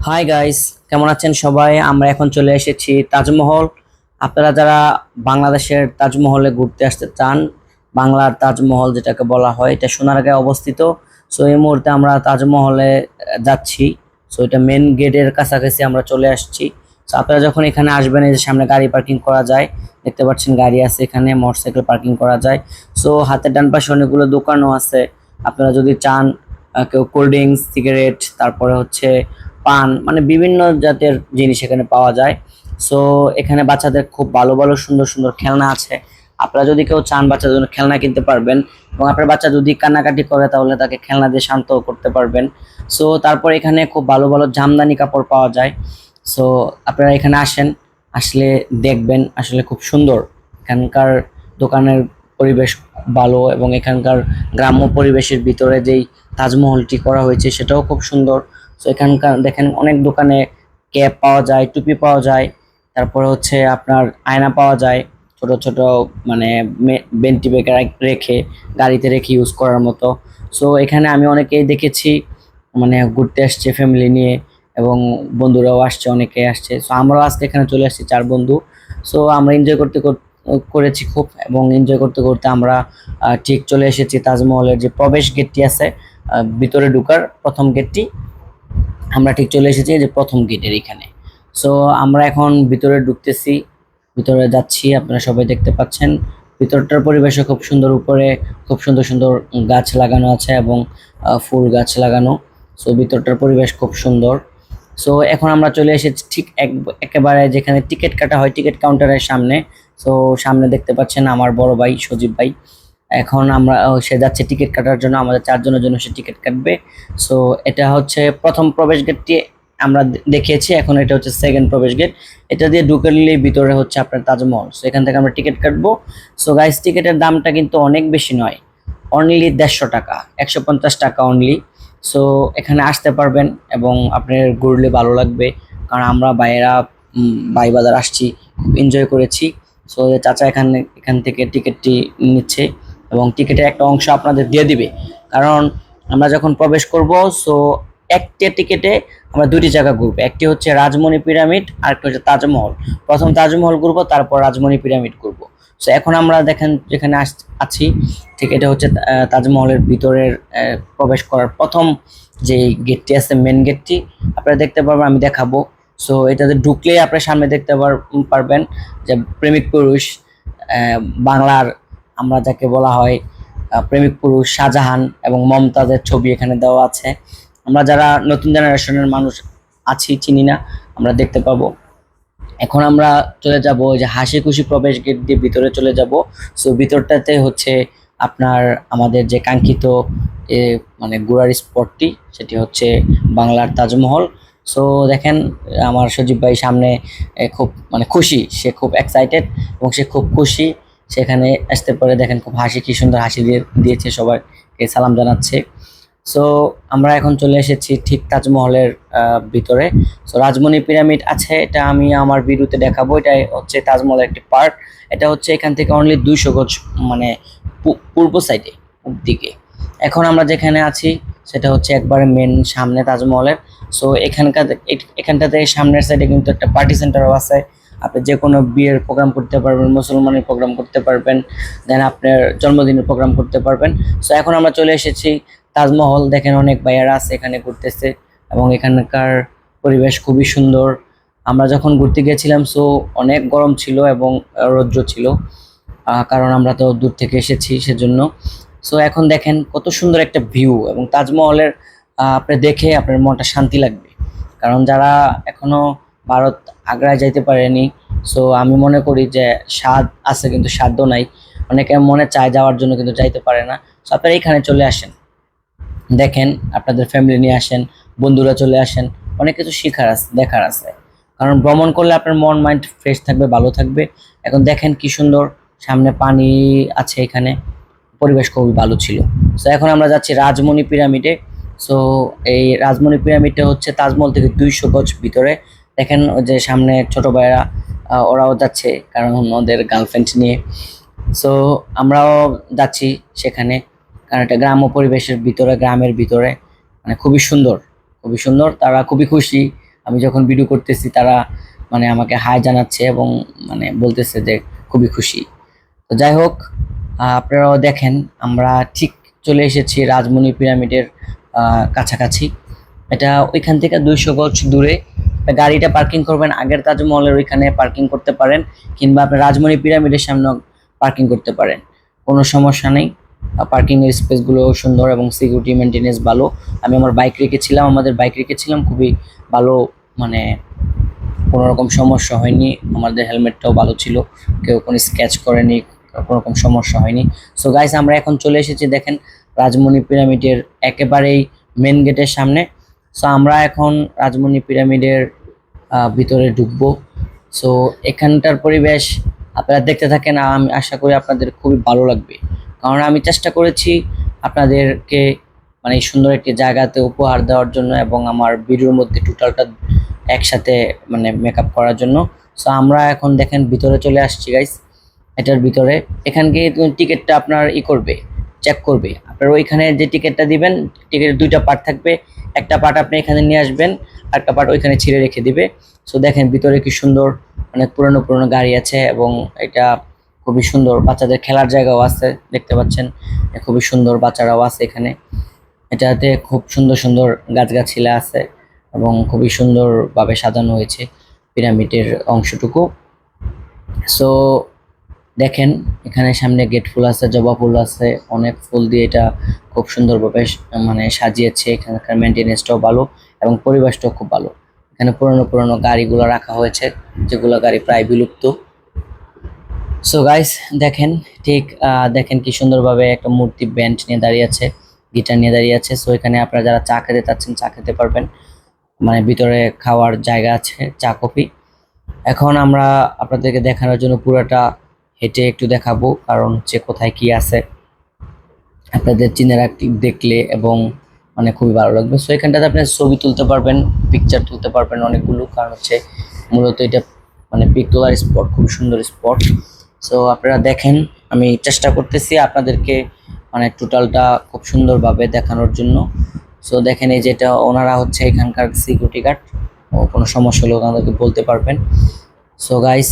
Hi guys, কেমন আছেন সবাই? আমরা এখন চলে এসেছি তাজমহল। আপনারা যারা বাংলাদেশের তাজমহলে ঘুরতে আসতে চান, বাংলার তাজমহল যেটাকে বলা হয়, এটা সোনারগাঁয়ে অবস্থিত। সো এই মুহূর্তে আমরা তাজমহলে যাচ্ছি। সো এটা মেন গেটের কাছাকাছি আমরা চলে আসছি। সো আপনারা যখন এখানে আসবেন, এই যে সামনে গাড়ি পার্কিং করা যায়, দেখতে পাচ্ছেন গাড়ি আছে এখানে, মোটরসাইকেল পার্কিং করা যায়। সো হাতের ডান পাশে অনেকগুলো দোকানও আছে। আপনারা যদি চান, কেউ কোল্ড ড্রিঙ্কস, সিগারেট, তারপরে হচ্ছে পান, মানে বিভিন্ন জাতের জিনিস এখানে পাওয়া যায়। সো এখানে বাচ্চাদের খুব ভালো ভালো সুন্দর সুন্দর খেলনা আছে। আপনারা যদি কেউ চান বাচ্চাদের জন্য খেলনা কিনতে পারবেন, এবং আপনার বাচ্চা যদি কান্নাকাটি করে তাহলে তাকে খেলনা দিয়ে শান্ত করতে পারবেন। সো তারপর এখানে খুব ভালো ভালো জামদানি কাপড় পাওয়া যায়। সো আপনারা এখানে আসেন, আসলে দেখবেন আসলে খুব সুন্দর এখানকার দোকানের পরিবেশ ভালো, এবং এখানকার গ্রাম্য পরিবেশের ভিতরে যেই তাজমহলটি করা হয়েছে সেটাও খুব সুন্দর। তো এখানকার দেখেন অনেক দোকানে ক্যাপ পাওয়া যায়, টুপি পাওয়া যায়, তারপরে হচ্ছে আপনার আয়না পাওয়া যায়, ছোট ছোট, মানে বেন্টি ব্যাগে রেখে গাড়িতে রেখে ইউজ করার মতো। সো এখানে আমি অনেকেই দেখেছি, মানে ঘুরতে আসছে ফ্যামিলি নিয়ে, এবং বন্ধুরাও আসছে, অনেকে আসছে। সো আমরাও আজকে এখানে চলে আসছি 4 বন্ধু। সো আমরা এনজয় করেছি খুব, এবং এনজয় করতে করতে আমরা ঠিক চলে এসেছি তাজমহলের যে প্রবেশ গেটটি আছে, ভিতরে ঢুকার প্রথম গেটটি। আমরা ঠিক চলে এসেছি এই যে প্রথম গেটের এখানে। সো আমরা এখন ভিতরে ঢুকতেছি, ভিতরে যাচ্ছি, আপনারা সবাই দেখতে পাচ্ছেন। ভিতরটার পরিবেশও খুব সুন্দর, উপরে খুব সুন্দর সুন্দর গাছ লাগানো আছে, এবং ফুল গাছ লাগানো। সো ভিতরটার পরিবেশ খুব সুন্দর। সো এখন আমরা চলে এসেছি ঠিক একেবারে যেখানে টিকিট কাটা হয়, টিকিট কাউন্টারের সামনে। সো সামনে দেখতে পাচ্ছেন আমার বড় ভাই সজীব ভাই। এখন আমরা সে যাচ্ছে টিকিট কাটার জন্য, আমাদের 4 জনের জন্য সে টিকিট কাটবে। সো এটা হচ্ছে প্রথম প্রবেশ গেটটি আমরা দেখিয়েছি, এখন এটা হচ্ছে সেকেন্ড প্রবেশ গেট। এটা দিয়ে ঢুকে নিলেই ভিতরে হচ্ছে আপনার তাজমহল। সো এখান থেকে আমরা টিকিট কাটবো। সো গাইস, টিকিটের দামটা কিন্তু অনেক বেশি নয়, অনলি 150 টাকা, 150 টাকা অনলি। সো এখানে আসতে পারবেন, এবং আপনার ঘুরলে ভালো লাগবে, কারণ আমরা বাইরা ভাই বাজার আসছি, খুব এনজয় করেছি। সো চাচা এখানে এখান থেকে টিকিটটি নিচ্ছে, এবং টিকিটের একটা অংশ আপনাদের দিয়ে দিবে, কারণ আমরা যখন প্রবেশ করব। সো একটা টিকিটে আমরা দুটি জায়গা ঘুরবো, একটি হচ্ছে রাজমণি পিরামিড, আর একটা হচ্ছে তাজমহল। প্রথম তাজমহল ঘুরবো, তারপর রাজমণি পিরামিড ঘুরবো। সো এখন আমরা দেখেন যেখানে আছি, ঠিক এটা হচ্ছে তাজমহলের ভিতরের প্রবেশ করার প্রথম যে গেটটি আছে, মেন গেটটি আপনারা দেখতে পারবেন, আমি দেখাবো। সো এটাতে ঢুকলেই আপনার সামনে দেখতে পারবেন যে প্রেমিক পুরুষ, বাংলার আমরা যাকে বলা হয় প্রেমিক পুরুষ শাহজাহান এবং মমতাজের ছবি এখানে দেওয়া আছে। আমরা যারা নতুন জেনারেশনের মানুষ আছি, চিনি না, আমরা দেখতে পাবো। এখন আমরা চলে যাব ওই যে হাসি খুশি প্রবেশ গেট দিয়ে ভিতরে চলে যাব। সো ভিতরটাতে হচ্ছে আপনার আমাদের যে কাঙ্ক্ষিত মানে ঘোরার স্পটটি, সেটি হচ্ছে বাংলার তাজমহল। সো দেখেন আমার সজীব ভাই সামনে খুব মানে খুশি, সে খুব এক্সাইটেড, এবং সে খুব খুশি সেখানে আসতে পারে। দেখেন খুব হাসি, কি সুন্দর হাসি দিয়েছে, সবাইকে সালাম জানাচ্ছে। সো আমরা এখন চলে এসেছি ঠিক তাজমহলের ভিতরে। সো রাজমণি পিরামিড আছে, এটা আমি আমার ভিডিওতে দেখাবো। এটা হচ্ছে তাজমহলের একটি পার্ট। এটা হচ্ছে এখান থেকে অনলি 200 গজ, মানে পূর্ব সাইডে, পূর্ব দিকে। এখন আমরা যেখানে আছি সেটা হচ্ছে একবারে মেন সামনে তাজমহলের। সো এখানটাতে সামনের সাইডে কিন্তু একটা পার্টি সেন্টারও আছে। আপনি যে কোনো বিয়ের প্রোগ্রাম করতে পারবেন, মুসলমানের প্রোগ্রাম করতে পারবেন, দেন আপনার জন্মদিনের প্রোগ্রাম করতে পারবেন। সো এখন আমরা চলে এসেছি তাজমহল। দেখেন অনেক ভাইয়ারা আছে এখানে ঘুরতেছে, এবং এখানকার পরিবেশ খুবই সুন্দর। আমরা যখন ঘুরতে গিয়েছিলাম, সো অনেক গরম ছিল এবং রৌদ্র ছিল, কারণ আমরা তো দূর থেকে এসেছি সেজন্য। সো এখন দেখেন কত সুন্দর একটা ভিউ, এবং তাজমহলের আপনি দেখে আপনার মনটা শান্তি লাগবে, কারণ যারা এখনো ভারত আগ্রায় যাইতে পারেনি, সো আমি মনে করি যে স্বাদ আছে কিন্তু সাধ্য নাই। অনেকে মনে চায় যাওয়ার জন্য কিন্তু যাইতে পারে না। সো আপনারা এখানে চলে আসেন, দেখেন, আপনাদের ফ্যামিলি নিয়ে আসেন, বন্ধুরা চলে আসেন, অনেক কিছু শেখার আছে, দেখার আছে, কারণ ভ্রমণ করলে আপনার মন মাইন্ড ফ্রেশ থাকবে, ভালো থাকবে। এখন দেখেন কি সুন্দর সামনে পানি আছে, এখানে পরিবেশ খুবই ভালো ছিল। সো এখন আমরা যাচ্ছি রাজমণি পিরামিডে। সো এই রাজমণি পিরামিডটা হচ্ছে তাজমহল থেকে 200 গজ ভিতরে। দেখেন ওই যে সামনে ছোট ভাইয়েরা, ওরাও যাচ্ছে, কারণ ওদের গার্লফ্রেন্ড নিয়ে। সো আমরাও যাচ্ছি সেখানে, কারণ এটা গ্রাম্য পরিবেশের ভিতরে, গ্রামের ভিতরে, মানে খুবই সুন্দর, খুবই সুন্দর। তারা খুবই খুশি, আমি যখন ভিডিও করতেছি তারা মানে আমাকে হাই জানাচ্ছে এবং মানে বলতেছে যে খুবই খুশি। তো যাই হোক, আপনারাও দেখেন আমরা ঠিক চলে এসেছি রাজমণি পিরামিডের কাছাকাছি। এটা ওইখান থেকে 200 গজ দূরে। গাড়িটা পার্কিং করবেন আগের তাজমহলের ওইখানে পার্কিং করতে পারেন, কিংবা আপনি রাজমণি পিরামিডের সামনে পার্কিং করতে পারেন, কোনো সমস্যা নেই। পার্কিং এর স্পেস গুলো সুন্দর এবং সিকিউরিটি মেনটেনেন্স ভালো। আমি আমার বাইক রেখেছিলাম, আমাদের বাইক রেখেছিলাম খুবই ভালো, মানে কোনো রকম সমস্যা হয়নি। আমাদের হেলমেটটাও ভালো ছিল, কেউ কোনো স্ক্র্যাচ করেনি, কোনো রকম সমস্যা হয়নি। সো গাইস, আমরা এখন চলে এসেছি দেখেন রাজমণি পিরামিডের একেবারেই মেন গেটের সামনে। সো আমরা এখন রাজমণি পিরামিডের ভিতরে ঢুকবো। সো এখানটার পরিবেশ আপনারা দেখতে থাকেন, আমি আশা করি আপনাদের খুবই ভালো লাগবে, কারণ আমি চেষ্টা করেছি আপনাদেরকে মানে এই সুন্দর একটি জায়গাতে উপহার দেওয়ার জন্য এবং আমার ভিডিওর মধ্যে টোটালটা একসাথে মানে মেকআপ করার জন্য। সো আমরা এখন দেখেন ভিতরে চলে আসছি গাইস। এটার ভিতরে এখান থেকে টিকিটটা আপনার করবে, চেক করবে। আপনার ওইখানে যে টিকিটটা দিবেন, টিকিটের দুইটা পার্ট থাকবে, একটা পার্ট আপনি এখানে নিয়ে আসবেন, আর একটা পার্ট ওইখানে ছিঁড়ে রেখে দিবে। সো দেখেন ভিতরে কি সুন্দর, অনেক পুরনো পুরনো গাড়ি আছে এবং এটা খুবই সুন্দর। বাচ্চাদের খেলার জায়গাও আছে, দেখতে পাচ্ছেন খুবই সুন্দর, বাচ্চারাও আছে এখানে। এটাতে খুব সুন্দর সুন্দর গাছগাছালি আছে এবং খুবই সুন্দরভাবে সাজানো হয়েছে পিরামিডের অংশটুকু। সো দেখেন এখানে সামনে গেট ফুল আছে, জবা ফুল আছে, অনেক ফুল দিয়ে এটা খুব সুন্দরভাবে মানে সাজিয়েছে। এখানকার মেনটেনেন্সটাও ভালো এবং পরিবেশটাও খুব ভালো। এখানে পুরনো পুরনো গাড়িগুলো রাখা হয়েছে, যেগুলো গাড়ি প্রায় বিলুপ্ত। সো গাইস দেখেন, ঠিক দেখেন কি সুন্দরভাবে একটা মূর্তি ব্যান্ড নিয়ে দাঁড়িয়ে আছে, গিটার নিয়ে দাঁড়িয়ে আছে। সো এখানে আপনারা যারা চা খেতে চাচ্ছেন চা খেতে পারবেন, মানে ভিতরে খাওয়ার জায়গা আছে, চা কফি। এখন আমরা আপনাদেরকে দেখানোর জন্য পুরোটা হেঁটে একটু দেখাবো, কারণ হচ্ছে কোথায় কি আছে আপনাদের চিনে রাখতে দেখলে এবং মানে খুবই ভালো লাগবে। সো এখানটাতে আপনি ছবি তুলতে পারবেন, পিকচার তুলতে পারবেন অনেকগুলো, কারণ হচ্ছে মূলত এটা মানে পিক তোলার স্পট, খুব সুন্দর স্পট। সো আপনারা দেখেন, আমি চেষ্টা করতেছি আপনাদেরকে মানে টোটালটা খুব সুন্দরভাবে দেখানোর জন্য। সো দেখেন এই যেটা ওনারা হচ্ছে এখানকার সিকিউরিটি গার্ড, ও কোনো সমস্যা হলে ওনাদেরকে বলতে পারবেন। সো গাইস,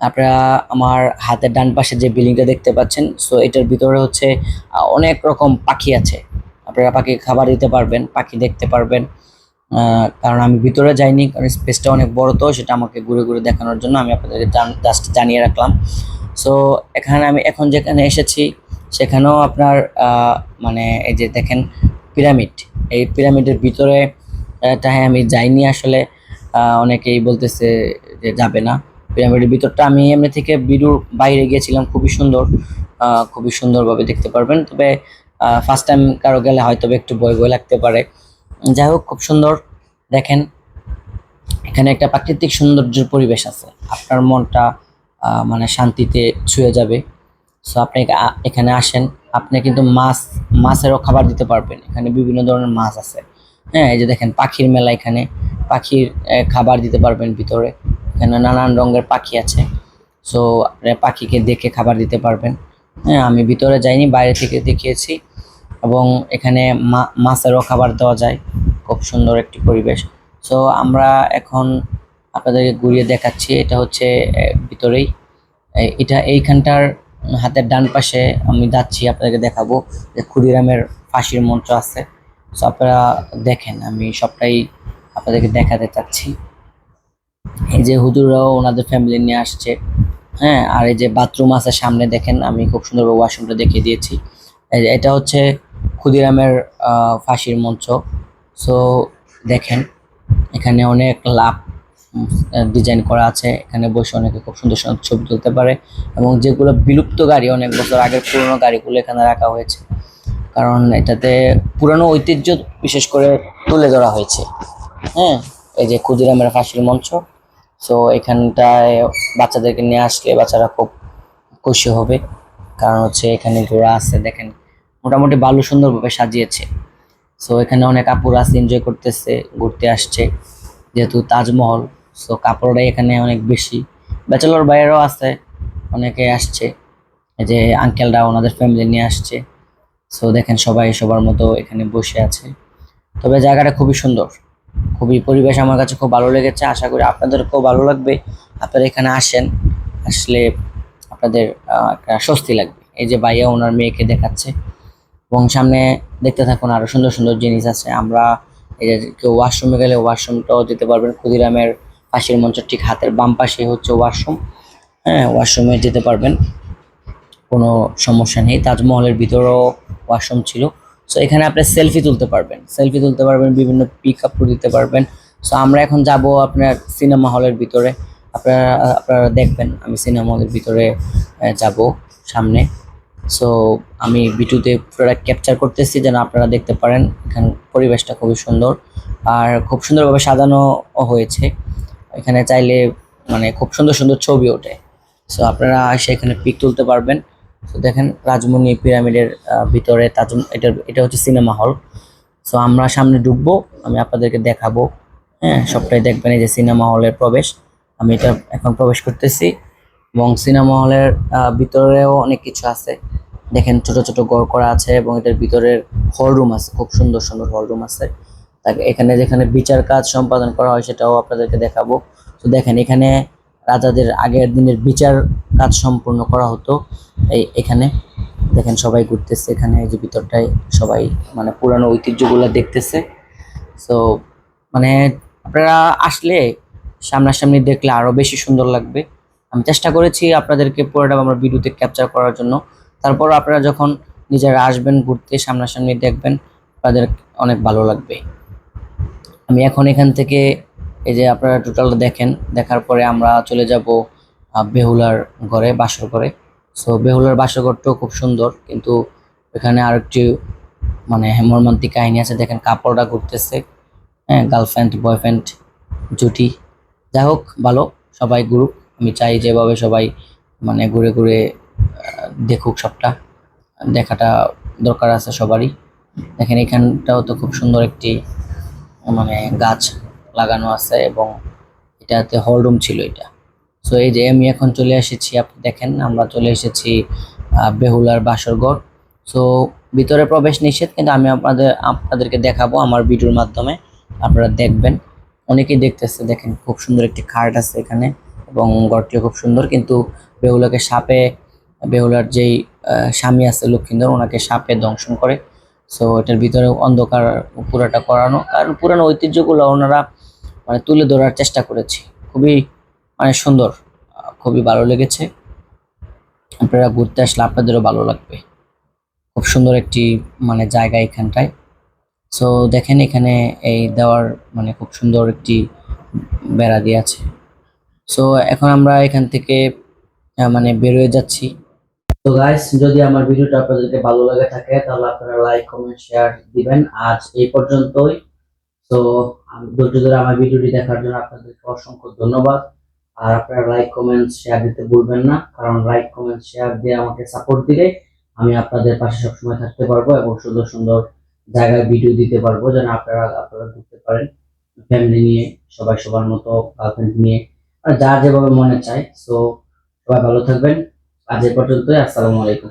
আপনারা আমার হাতের ডান পাশে যে বিল্ডিংটা দেখতে পাচ্ছেন, সো এটার ভিতরে হচ্ছে অনেক রকম পাখি আছে। আপনারা পাখি খাবার দিতে পারবেন, পাখি দেখতে পারবেন। কারণ আমি ভিতরে যাইনি, কারণ স্পেসটা অনেক বড়, তো সেটা আমাকে ঘুরে ঘুরে দেখানোর জন্য আমি আপনাদেরকে জাস্ট জানিয়ে রাখলাম। সো এখানে আমি এখন যেখানে এসেছি সেখানেও আপনার মানে এই যে দেখেন পিরামিড, এই পিরামিডের ভিতরে হ্যাঁ আমি যাইনি আসলে। অনেকেই বলতেছে যে যাবে না। পিরামিডের ভিতরটা আমি এমনি থেকে ভিডিওর বাইরে গিয়েছিলাম, খুবই সুন্দর, খুবই সুন্দরভাবে দেখতে পারবেন। তবে ফার্স্ট টাইম কারো গেলে হয়তো একটু ভয় ভয় লাগতে পারে। যাই হোক, খুব সুন্দর। দেখেন এখানে একটা প্রাকৃতিক সৌন্দর্যের পরিবেশ আছে, আপনার মনটা মানে শান্তিতে ছুঁয়ে যাবে। সো আপনি এখানে আসেন, আপনি কিন্তু মাছেরও খাবার দিতে পারবেন, এখানে বিভিন্ন ধরনের মাছ আছে। হ্যাঁ, এই যে দেখেন পাখির মেলা, এখানে পাখির খাবার দিতে পারবেন ভিতরে, এখানে নানান রঙের পাখি আছে। সো আপনি পাখিকে দেখে খাবার দিতে পারবেন। হ্যাঁ, আমি ভিতরে যাইনি, বাইরে থেকে দেখিয়েছি। এবং এখানে মাছেরও খাবার দেওয়া যায়, খুব সুন্দর একটি পরিবেশ। সো আমরা এখন আপনাদেরকে ঘুরিয়ে দেখাচ্ছি, এটা হচ্ছে ভিতরেই এটা এইখানটার হাতের ডান পাশে আমি যাচ্ছি, আপনাদেরকে দেখাবো যে ক্ষুদিরামের ফাঁসির মঞ্চ আছে। সো আপনারা দেখেন, আমি সবটাই আপনাদেরকে দেখাতে চাচ্ছি। এই যে হুজুররাও ওনাদের ফ্যামিলি নিয়ে আসছে। হ্যাঁ, আর এই যে বাথরুম আছে সামনে, দেখেন আমি খুব সুন্দরভাবে ওয়াশরুমটা দেখিয়ে দিয়েছি। এটা হচ্ছে ক্ষুদিরামের ফাঁসির মঞ্চ। সো দেখেন এখানে অনেক লাভ ডিজাইন করা আছে, এখানে বসে অনেকে খুব সুন্দর সুন্দর ছবি তুলতে পারে। এবং যেগুলো বিলুপ্ত গাড়ি, অনেক বছর আগের পুরনো গাড়িগুলো এখানে রাখা হয়েছে, কারণ এটাতে পুরানো ঐতিহ্য বিশেষ করে তুলে ধরা হয়েছে। হ্যাঁ, এই যে ক্ষুদিরামের ফাঁসির মঞ্চ। সো এখানটায় বাচ্চাদেরকে নিয়ে আসলে বাচ্চারা খুব খুশি হবে, কারণ হচ্ছে এখানে ঘোড়া আছে, দেখেন মোটামুটি ভালো সুন্দরভাবে সাজিয়েছে। সো এখানে অনেক আপুরা আছে, এনজয় করতেছে, ঘুরতে আসছে, যেহেতু তাজমহল। সো কাপড়টাই এখানে অনেক বেশি, ব্যাচেলর বাইরেও আছে, অনেকে আসছে। এই যে আঙ্কেলরা ওনাদের ফ্যামিলি নিয়ে আসছে। সো দেখেন সবাই সবার মতো এখানে বসে আছে। তবে জায়গাটা খুবই সুন্দর, খুবই পরিবেশ আমার কাছে খুব ভালো লেগেছে, আশা করি আপনাদেরকেও ভালো লাগবে। আপনারা এখানে আসেন, আসলে আপনাদের একটা স্বস্তি লাগবে। এই যে ভাইয়া ওনার মেয়েকে দেখাচ্ছে, এবং সামনে দেখতে থাকুন, আরো সুন্দর সুন্দর জিনিস আছে। আমরা এই যে কেউ ওয়াশরুমে গেলে ওয়াশরুমটাও যেতে পারবেন। ক্ষুদিরামের পাশের মঞ্চ ঠিক হাতের বাম পাশে হচ্ছে ওয়াশরুম। হ্যাঁ, ওয়াশরুমে যেতে পারবেন, কোনো সমস্যা নেই। তাজমহলের ভিতরেও ওয়াশরুম ছিল। সো এখানে আপনি সেলফি তুলতে পারবেন, বিভিন্ন পিক আপ দিতে পারবেন। সো আমরা এখন যাব আপনার সিনেমা হলের ভিতরে। আপনারা আপনারা দেখবেন আমি সিনেমা হলের ভিতরে যাব সামনে। সো আমি ভিডিওতে পুরোটা ক্যাপচার করতেছি যেন আপনারা দেখতে পারেন। এখানে পরিবেশটা খুবই সুন্দর, আর খুব সুন্দরভাবে সাজানো হয়েছে। এখানে চাইলে মানে খুব সুন্দর সুন্দর ছবি ওঠে। সো আপনারা সেখানে পিক তুলতে পারবেন। তো দেখেন রাজমণি পিরামিডের ভিতরে এটা হচ্ছে সিনেমা হল। সো আমরা সামনে ঢুকবো, আমি আপনাদেরকে দেখাবো। হ্যাঁ, সবটাই দেখবেন। এই যে সিনেমা হলের প্রবেশ, আমি এটা এখন প্রবেশ করতেছি। এবং সিনেমা হলের ভিতরেও অনেক কিছু আছে। দেখেন ছোট ছোট ঘর করা আছে, এবং এটার ভিতরের হল রুম আছে, খুব সুন্দর সুন্দর হল রুম আছে। তাকে এখানে যেখানে বিচার কাজ সম্পাদন করা হয় সেটাও আপনাদেরকে দেখাবো। তো দেখেন এখানে রাজাদের আগের দিনের বিচার কাজ সম্পূর্ণ করা হতো। এখানে দেখেন সবাই ঘুরতেছে, এখানে এই যে ভিতরটায় সবাই মানে পুরানো ঐতিহ্যগুলো দেখতেছে। সো মানে আপনারা আসলে সামনাসামনি দেখলে আরো বেশি সুন্দর লাগবে। আমি চেষ্টা করেছি আপনাদেরকে পুরোটা আমার ভিডিওতে ক্যাপচার করার জন্য। তারপর আপনারা যখন নিজেরা আসবেন ঘুরতে, সামনাসামনি দেখবেন, আপনাদের অনেক ভালো লাগবে। আমি এখন এখান থেকে এই যে আপনারা টোটালটা দেখেন, দেখার পরে আমরা চলে যাব বেহুলার ঘরে, বাসর ঘরে। সো বেহুলার বাসর ঘরটাও খুব সুন্দর, কিন্তু এখানে আরেকটি মানে মর্মান্তিক কাহিনী আছে। দেখেন কাপড়টা ঘুরতেছে, হ্যাঁ, গার্লফ্রেন্ড বয়ফ্রেন্ড জুটি। যাই হোক, ভালো, সবাই ঘুরুক। আমি চাই যেভাবে সবাই মানে ঘুরে ঘুরে দেখুক, সবটা দেখাটা দরকার আছে সবারই। দেখেন এখানটাও তো খুব সুন্দর একটি মানে গাছ লাগানো আছে, এবং এটাতে হল রুম ছিল এটা। সো এই যে আমি এখন চলে এসেছি, আপনি দেখেন আমরা চলে এসেছি বেহুলার বাসরঘর। সো ভিতরে প্রবেশ নিষেধ, কিন্তু আমি আপনাদেরকে দেখাবো আমার ভিডিওর মাধ্যমে, আপনারা দেখবেন। অনেকেই দেখতেছে, দেখেন খুব সুন্দর একটি খাট আছে এখানে, এবং ঘরটিও খুব সুন্দর। কিন্তু বেহুলাকে সাপে, বেহুলার যেই স্বামী আছে লক্ষিন্দর, ওনাকে সাপে দংশন করে। সো এটার ভিতরে অন্ধকার পুরাটা করানো, কারণ পুরানো ঐতিহ্যগুলো ওনারা মানে তুলে ধরার চেষ্টা করেছে। খুবই মানে সুন্দর, খুবই ভালো লেগেছে। আপনারা ঘুরতে আসলে আপনাদেরও ভালো লাগবে। খুব সুন্দর একটি মানে জায়গা এখানটায়। সো দেখেন এখানে এই দেওয়ার মানে খুব সুন্দর একটি বেড়া দিয়ে আছে। সো এখন আমরা এখান থেকে মানে বেরোয় যাচ্ছি। তো গাইস, যদি আমার ভিডিওটা আপনাদেরকে ভালো লাগে থাকে তাহলে আপনারা লাইক কমেন্ট শেয়ার দিবেন। আজ এই পর্যন্তই। তো ধৈর্য ধরে আমার ভিডিওটি দেখার জন্য আপনাদেরকে অসংখ্য ধন্যবাদ। আর আপনারা লাইক কমেন্ট শেয়ার দিতে ভুলবেন না, কারণ লাইক কমেন্ট শেয়ার দিয়ে আমাকে সাপোর্ট দিলে আমি আপনাদের পাশে সবসময় থাকতে পারবো, এবং সুন্দর সুন্দর জায়গায় ভিডিও দিতে পারবো, যেন আপনারা ঘুরতে পারেন ফ্যামিলি নিয়ে, সবাই সবার মতো, গার্লফ্রেন্ড নিয়ে, আর যার যেভাবে মনে চায়। সো সবাই ভালো থাকবেন। আজ এ পর্যন্তই। আসসালামু আলাইকুম।